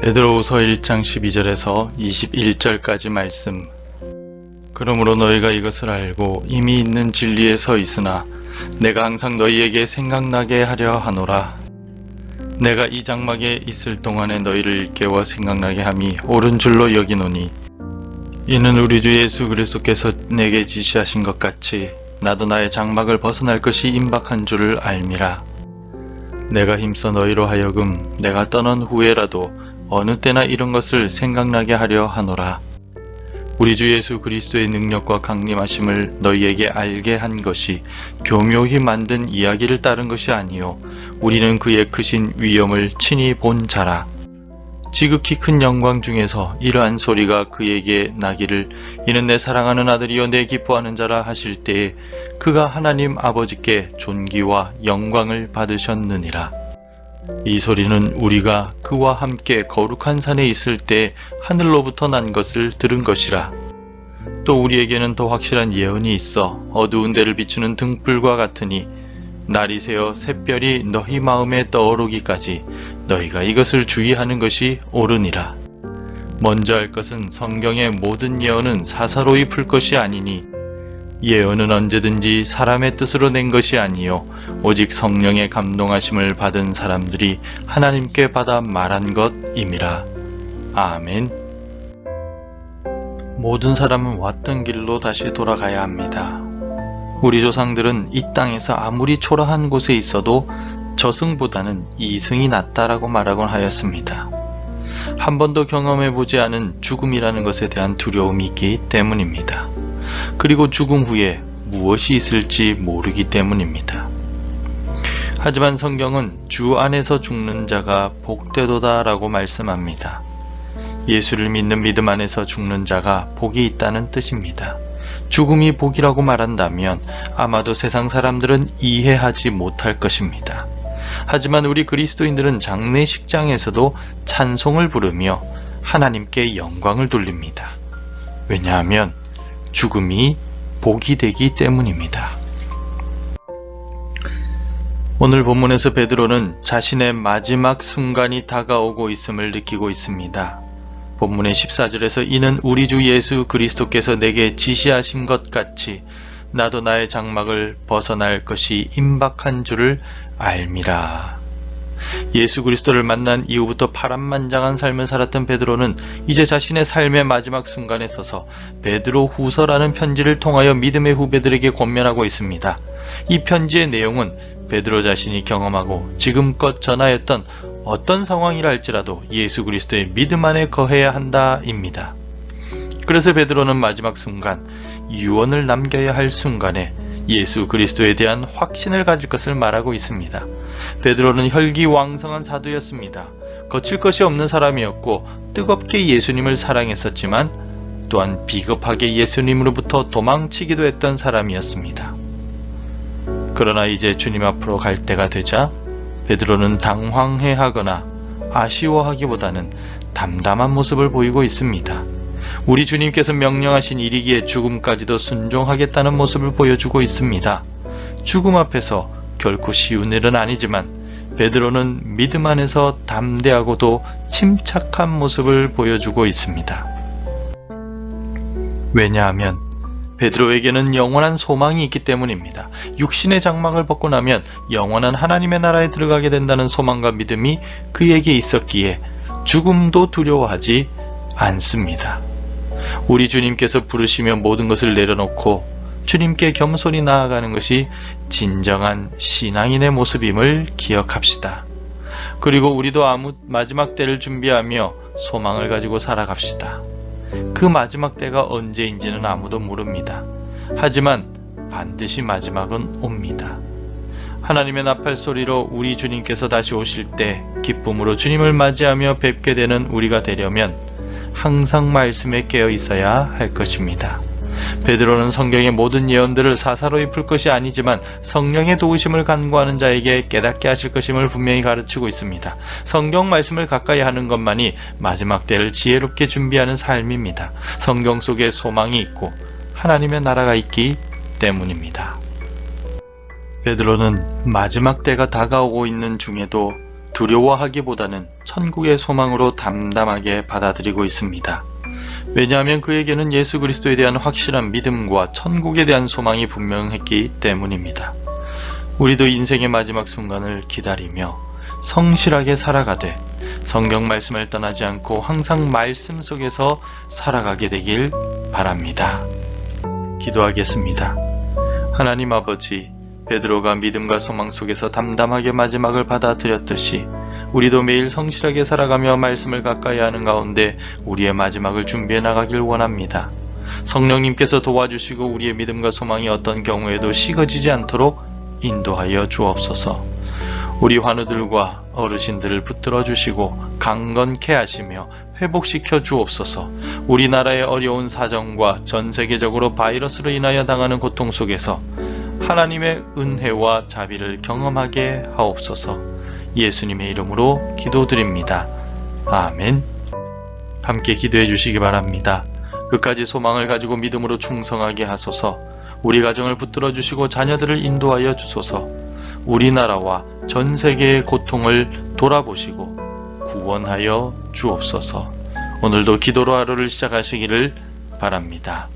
베드로후서 1장 12절에서 21절까지 말씀. 그러므로 너희가 이것을 알고 이미 있는 진리에 서 있으나 내가 항상 너희에게 생각나게 하려 하노라. 내가 이 장막에 있을 동안에 너희를 깨워 생각나게 함이 옳은 줄로 여기노니 이는 우리 주 예수 그리스도께서 내게 지시하신 것 같이 나도 나의 장막을 벗어날 것이 임박한 줄을 알미라. 내가 힘써 너희로 하여금 내가 떠난 후에라도 어느 때나 이런 것을 생각나게 하려 하노라. 우리 주 예수 그리스도의 능력과 강림하심을 너희에게 알게 한 것이 교묘히 만든 이야기를 따른 것이 아니요 우리는 그의 크신 위엄을 친히 본 자라. 지극히 큰 영광 중에서 이러한 소리가 그에게 나기를 이는 내 사랑하는 아들이요 내 기뻐하는 자라 하실 때에 그가 하나님 아버지께 존귀와 영광을 받으셨느니라. 이 소리는 우리가 그와 함께 거룩한 산에 있을 때 하늘로부터 난 것을 들은 것이라. 또 우리에게는 더 확실한 예언이 있어 어두운 데를 비추는 등불과 같으니 날이 새어 샛별이 너희 마음에 떠오르기까지 너희가 이것을 주의하는 것이 옳으니라. 먼저 할 것은 성경의 모든 예언은 사사로이 풀 것이 아니니 예언은 언제든지 사람의 뜻으로 낸 것이 아니요 오직 성령의 감동하심을 받은 사람들이 하나님께 받아 말한 것임이라. 아멘. 모든 사람은 왔던 길로 다시 돌아가야 합니다. 우리 조상들은 이 땅에서 아무리 초라한 곳에 있어도 저승보다는 이승이 낫다라고 말하곤 하였습니다. 한 번도 경험해보지 않은 죽음이라는 것에 대한 두려움이 있기 때문입니다. 그리고 죽음 후에 무엇이 있을지 모르기 때문입니다. 하지만 성경은 주 안에서 죽는 자가 복되도다 라고 말씀합니다. 예수를 믿는 믿음 안에서 죽는 자가 복이 있다는 뜻입니다. 죽음이 복이라고 말한다면 아마도 세상 사람들은 이해하지 못할 것입니다. 하지만 우리 그리스도인들은 장례식장에서도 찬송을 부르며 하나님께 영광을 돌립니다. 왜냐하면 죽음이 복이 되기 때문입니다. 오늘 본문에서 베드로는 자신의 마지막 순간이 다가오고 있음을 느끼고 있습니다. 본문의 14절에서 이는 우리 주 예수 그리스도께서 내게 지시하신 것 같이 나도 나의 장막을 벗어날 것이 임박한 줄을 알미라. 예수 그리스도를 만난 이후부터 파란만장한 삶을 살았던 베드로는 이제 자신의 삶의 마지막 순간에 서서 베드로 후서라는 편지를 통하여 믿음의 후배들에게 권면하고 있습니다. 이 편지의 내용은 베드로 자신이 경험하고 지금껏 전하였던 어떤 상황이라 할지라도 예수 그리스도의 믿음 안에 거해야 한다입니다. 그래서 베드로는 마지막 순간, 유언을 남겨야 할 순간에 예수 그리스도에 대한 확신을 가질 것을 말하고 있습니다. 베드로는 혈기왕성한 사도였습니다. 거칠 것이 없는 사람이었고 뜨겁게 예수님을 사랑했었지만 또한 비겁하게 예수님으로부터 도망치기도 했던 사람이었습니다. 그러나 이제 주님 앞으로 갈 때가 되자 베드로는 당황해하거나 아쉬워하기보다는 담담한 모습을 보이고 있습니다. 우리 주님께서 명령하신 일이기에 죽음까지도 순종하겠다는 모습을 보여주고 있습니다. 죽음 앞에서 결코 쉬운 일은 아니지만 베드로는 믿음 안에서 담대하고도 침착한 모습을 보여주고 있습니다. 왜냐하면 베드로에게는 영원한 소망이 있기 때문입니다. 육신의 장막을 벗고 나면 영원한 하나님의 나라에 들어가게 된다는 소망과 믿음이 그에게 있었기에 죽음도 두려워하지 않습니다. 우리 주님께서 부르시며 모든 것을 내려놓고 주님께 겸손히 나아가는 것이 진정한 신앙인의 모습임을 기억합시다. 그리고 우리도 마지막 때를 준비하며 소망을 가지고 살아갑시다. 그 마지막 때가 언제인지는 아무도 모릅니다. 하지만 반드시 마지막은 옵니다. 하나님의 나팔 소리로 우리 주님께서 다시 오실 때 기쁨으로 주님을 맞이하며 뵙게 되는 우리가 되려면 항상 말씀에 깨어 있어야 할 것입니다. 베드로는 성경의 모든 예언들을 사사로이 풀 것이 아니지만 성령의 도우심을 간구하는 자에게 깨닫게 하실 것임을 분명히 가르치고 있습니다. 성경 말씀을 가까이 하는 것만이 마지막 때를 지혜롭게 준비하는 삶입니다. 성경 속에 소망이 있고 하나님의 나라가 있기 때문입니다. 베드로는 마지막 때가 다가오고 있는 중에도 두려워하기보다는 천국의 소망으로 담담하게 받아들이고 있습니다. 왜냐하면 그에게는 예수 그리스도에 대한 확실한 믿음과 천국에 대한 소망이 분명했기 때문입니다. 우리도 인생의 마지막 순간을 기다리며 성실하게 살아가되 성경 말씀을 떠나지 않고 항상 말씀 속에서 살아가게 되길 바랍니다. 기도하겠습니다. 하나님 아버지, 베드로가 믿음과 소망 속에서 담담하게 마지막을 받아들였듯이 우리도 매일 성실하게 살아가며 말씀을 가까이 하는 가운데 우리의 마지막을 준비해 나가길 원합니다. 성령님께서 도와주시고 우리의 믿음과 소망이 어떤 경우에도 식어지지 않도록 인도하여 주옵소서. 우리 환우들과 어르신들을 붙들어 주시고 강건케 하시며 회복시켜 주옵소서. 우리나라의 어려운 사정과 전 세계적으로 바이러스로 인하여 당하는 고통 속에서 하나님의 은혜와 자비를 경험하게 하옵소서. 예수님의 이름으로 기도드립니다. 아멘. 함께 기도해 주시기 바랍니다. 끝까지 소망을 가지고 믿음으로 충성하게 하소서. 우리 가정을 붙들어 주시고 자녀들을 인도하여 주소서. 우리나라와 전 세계의 고통을 돌아보시고 구원하여 주옵소서. 오늘도 기도로 하루를 시작하시기를 바랍니다.